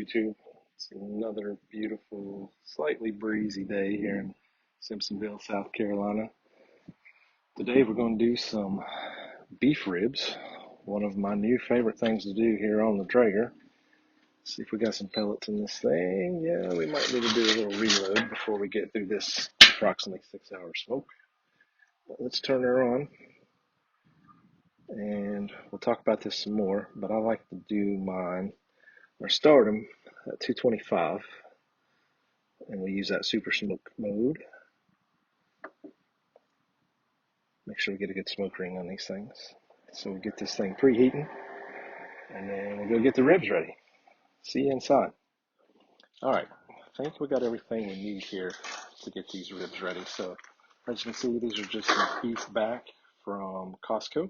YouTube. It's another beautiful, slightly breezy day here in Simpsonville, South Carolina. Today we're going to do some beef ribs, one of my new favorite things to do here on the Traeger. See if we got some pellets in this thing. Yeah, we might need to do a little reload before we get through this approximately 6-hour smoke. But let's turn her on and we'll talk about this some more, but I like to do mine or start them at 225. And we use that super smoke mode. Make sure we get a good smoke ring on these things. So we get this thing preheating, and then we'll go get the ribs ready. See you inside. All right, I think we got everything we need here to get these ribs ready. So as you can see, these are just some beef back from Costco.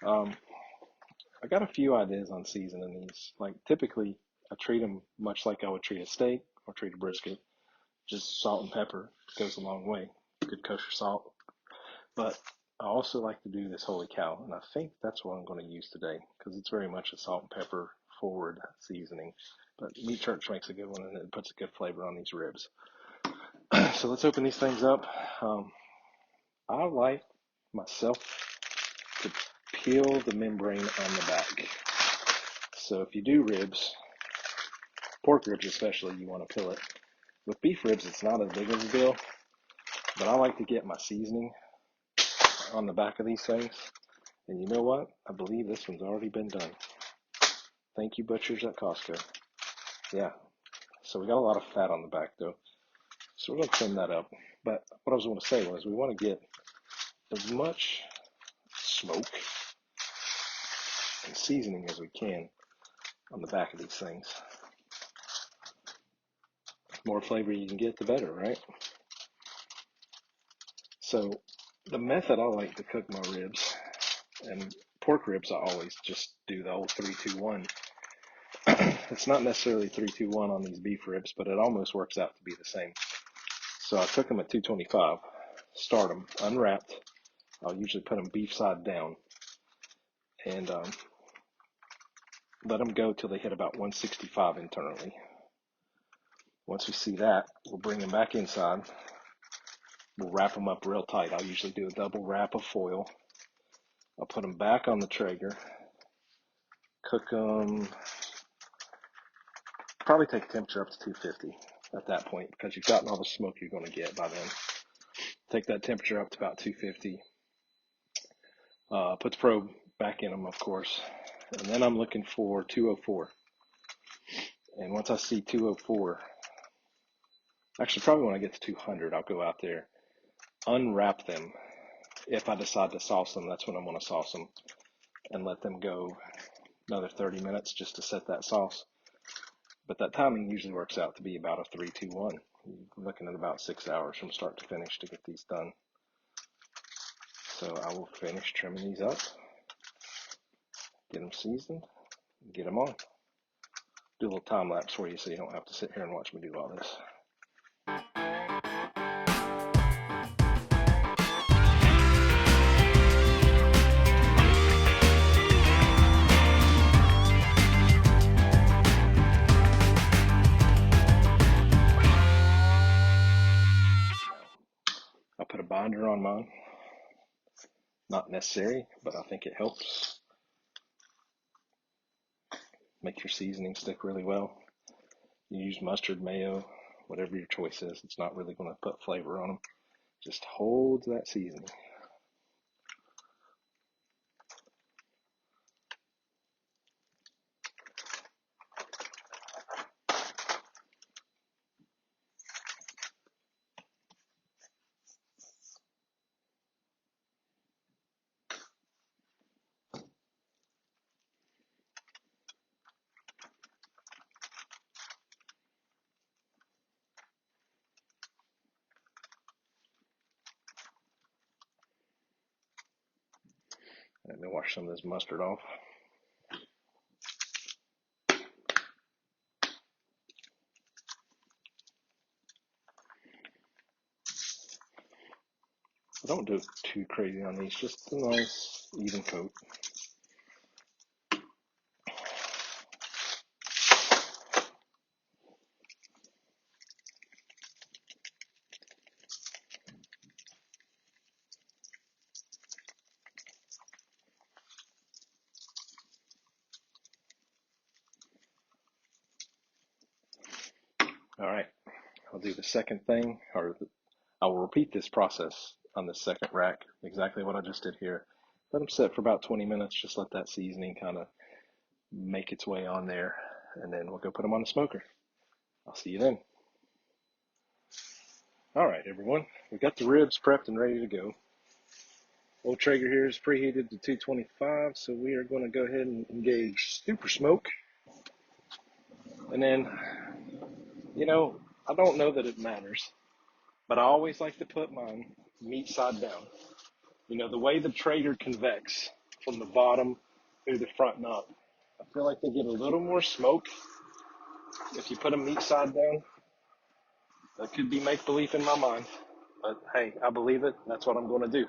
I got a few ideas on seasoning these. Like typically, I treat them much like I would treat a steak or treat a brisket. Just salt and pepper goes a long way. Good kosher salt. But I also like to do this holy cow, and I think that's what I'm going to use today because it's very much a salt and pepper forward seasoning. But Meat Church makes a good one, and it puts a good flavor on these ribs. So let's open these things up. I like myself to peel the membrane on the back. So if you do ribs, pork ribs especially, you want to peel it. With beef ribs, it's not as big of a deal, but I like to get my seasoning on the back of these things. And you know what? I believe this one's already been done. Thank you, butchers at Costco. Yeah. So we got a lot of fat on the back though. So we're going to trim that up. But what I was going to say was we want to get as much smoke and seasoning as we can on the back of these things. The more flavor you can get, the better, right? So the method I like to cook my ribs, and pork ribs I always just do the old 3-2-1. It's not necessarily 3-2-1 on these beef ribs, but it almost works out to be the same. So I cook them at 225, start them unwrapped. I'll usually put them beef side down and let them go till they hit about 165 internally. Once we see that, we'll bring them back inside. We'll wrap them up real tight. I'll usually do a double wrap of foil. I'll put them back on the Traeger, cook them, probably take the temperature up to 250 at that point because you've gotten all the smoke you're going to get by then. Take that temperature up to about 250. Put the probe back in them, of course. And then I'm looking for 204. And once I see 204, actually probably when I get to 200, I'll go out there, unwrap them. If I decide to sauce them, that's when I'm going to sauce them and let them go another 30 minutes just to set that sauce. But that timing usually works out to be about a 3-2-1. You're looking at about 6 hours from start to finish to get these done. So I will finish trimming these up, get them seasoned, and get them on. Do a little time lapse for you so you don't have to sit here and watch me do all this. I put a binder on mine. Not necessary, but I think it helps. Make your seasoning stick really well. You use mustard, mayo, whatever your choice is. It's not really going to put flavor on them. Just hold that seasoning. Let me wash some of this mustard off. Don't do it too crazy on these, just a nice even coat. All right, I'll do the second thing, I will repeat this process on the second rack, exactly what I just did here. Let them sit for about 20 minutes, just let that seasoning kind of make its way on there, and then we'll go put them on the smoker. I'll see you then. All right, everyone, we got the ribs prepped and ready to go. Old Traeger here is preheated to 225, so we are going to go ahead and engage super smoke. And then, I don't know that it matters, but I always like to put mine meat side down. The way the Traeger convects from the bottom through the front and up, I feel like they get a little more smoke if you put them meat side down. That could be make-believe in my mind, but hey, I believe it. That's what I'm going to do.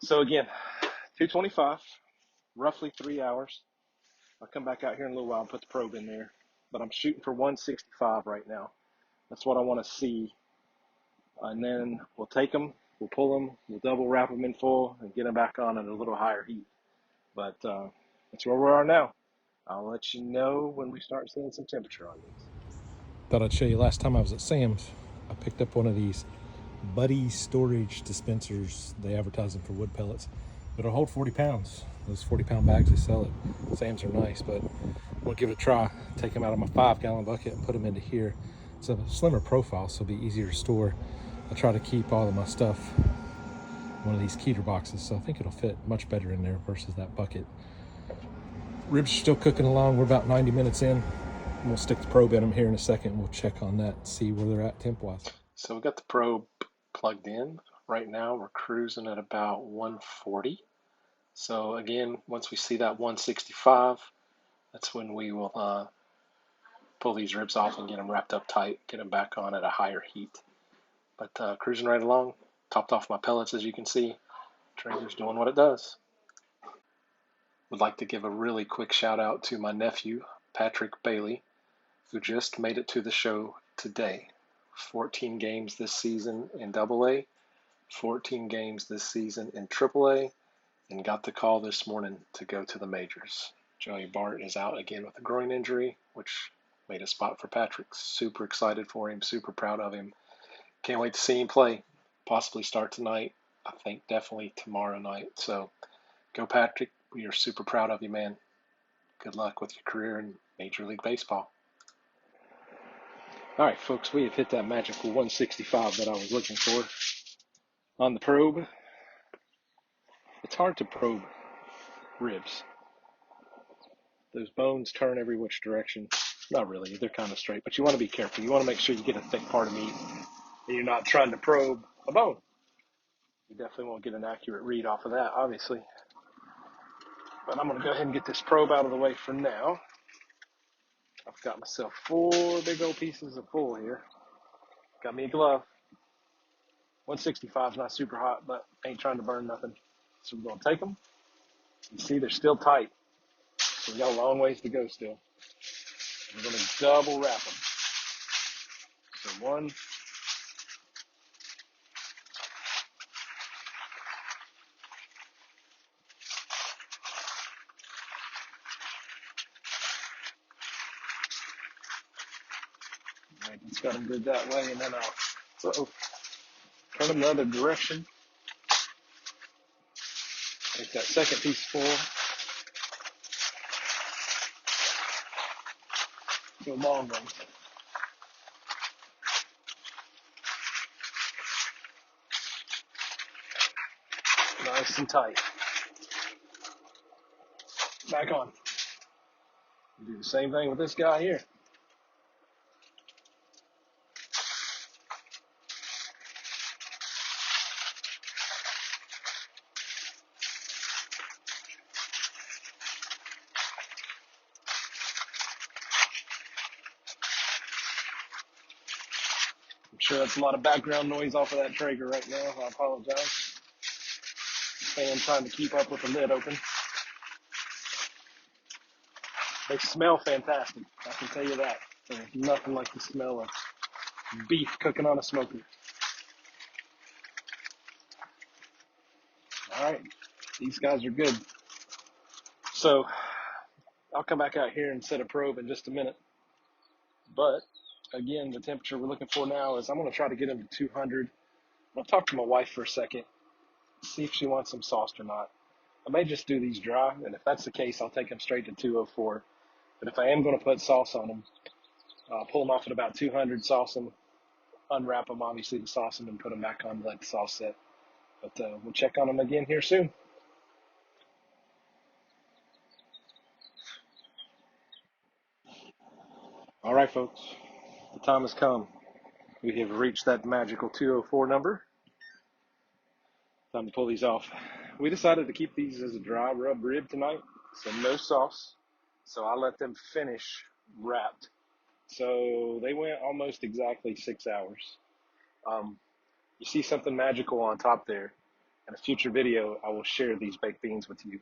So again, 225, roughly 3 hours. I'll come back out here in a little while and put the probe in there, but I'm shooting for 165 right now. That's what I want to see. And then we'll take them, we'll pull them, we'll double wrap them in foil and get them back on at a little higher heat. But that's where we are now. I'll let you know when we start seeing some temperature on these. Thought I'd show you last time I was at Sam's. I picked up one of these Buddy storage dispensers. They advertise them for wood pellets. But it'll hold 40 pounds. Those 40-pound bags they sell at Sam's are nice, but we'll give it a try. Take them out of my 5-gallon bucket and put them into here. It's a slimmer profile, so it'll be easier to store. I try to keep all of my stuff in one of these Keter boxes, so I think it'll fit much better in there versus that bucket. Ribs are still cooking along. We're about 90 minutes in. We'll stick the probe in them here in a second. We'll check on that and see where they're at temp-wise. So we got the probe plugged in. Right now we're cruising at about 140. So again, once we see that 165, that's when we will pull these ribs off and get them wrapped up tight, get them back on at a higher heat. But cruising right along, topped off my pellets as you can see. Traeger's doing what it does. Would like to give a really quick shout out to my nephew, Patrick Bailey, who just made it to the show today. 14 games this season in AA, 14 games this season in AAA, and got the call this morning to go to the majors. Joey Bart is out again with a groin injury, which made a spot for Patrick. Super excited for him, super proud of him. Can't wait to see him play. Possibly start tonight. I think definitely tomorrow night. So go Patrick. We are super proud of you, man. Good luck with your career in Major League Baseball. All right, folks, we have hit that magical 165 that I was looking for on the probe. It's hard to probe ribs. Those bones turn every which direction. Not really, they're kind of straight, but you want to be careful. You want to make sure you get a thick part of meat and you're not trying to probe a bone. You definitely won't get an accurate read off of that, obviously. But I'm going to go ahead and get this probe out of the way for now. I've got myself 4 big old pieces of foil here. Got me a glove. 165 is not super hot, but ain't trying to burn nothing. So we're going to take them. You see, they're still tight. So we got a long ways to go still. We're going to double wrap them. So 1, right, it's got them good that way, and then I'll turn them the other direction. Take that second piece of foil. Go long ones. Nice and tight. Back on. Do the same thing with this guy here. I'm sure that's a lot of background noise off of that Traeger right now. I apologize. Fan trying to keep up with the lid open. They smell fantastic. I can tell you that. There's nothing like the smell of beef cooking on a smoker. All right, these guys are good. So I'll come back out here and set a probe in just a minute. But again, the temperature we're looking for now is I'm going to try to get them to 200. I'm going to talk to my wife for a second, see if she wants them sauced or not. I may just do these dry, and if that's the case, I'll take them straight to 204. But if I am going to put sauce on them, I'll pull them off at about 200, sauce them, unwrap them, obviously, to sauce them, and put them back on to let the sauce set. But we'll check on them again here soon. All right, folks, the time has come. We have reached that magical 204 number. Time to pull these off. We decided to keep these as a dry rub rib tonight, so no sauce. So I let them finish wrapped. So they went almost exactly 6 hours. You see something magical on top there. In a future video, I will share these baked beans with you.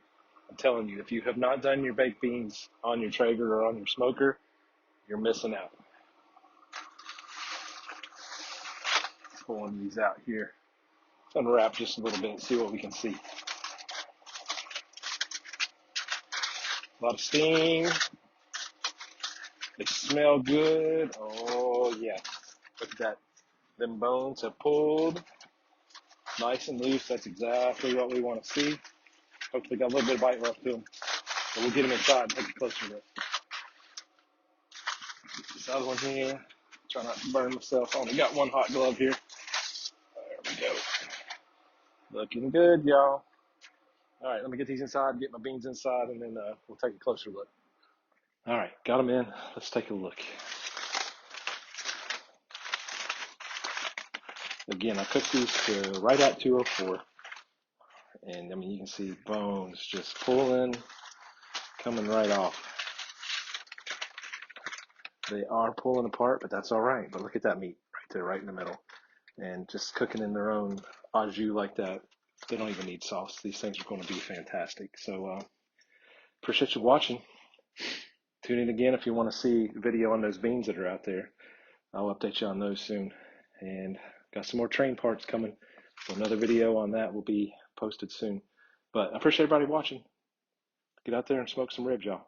I'm telling you, if you have not done your baked beans on your Traeger or on your smoker, you're missing out. Pulling these out here. Let's unwrap just a little bit and see what we can see. A lot of steam. They smell good. Oh, yeah. Look at that. Them bones have pulled. Nice and loose. That's exactly what we want to see. Hopefully got a little bit of bite left to them. But we'll get them inside and take a closer look. This other one here. Try not to burn myself. I only got one hot glove here. There we go. Looking good, y'all. All right, let me get these inside, get my beans inside, and then we'll take a closer look. All right, got them in. Let's take a look. Again, I cooked these to right at 204. And I mean, you can see bones just pulling, coming right off. They are pulling apart, but that's all right. But look at that meat right there, right in the middle. And just cooking in their own au jus like that, they don't even need sauce. These things are going to be fantastic. So appreciate you watching. Tune in again if you want to see a video on those beans that are out there. I'll update you on those soon. And got some more train parts coming. So another video on that will be posted soon. But I appreciate everybody watching. Get out there and smoke some ribs, y'all.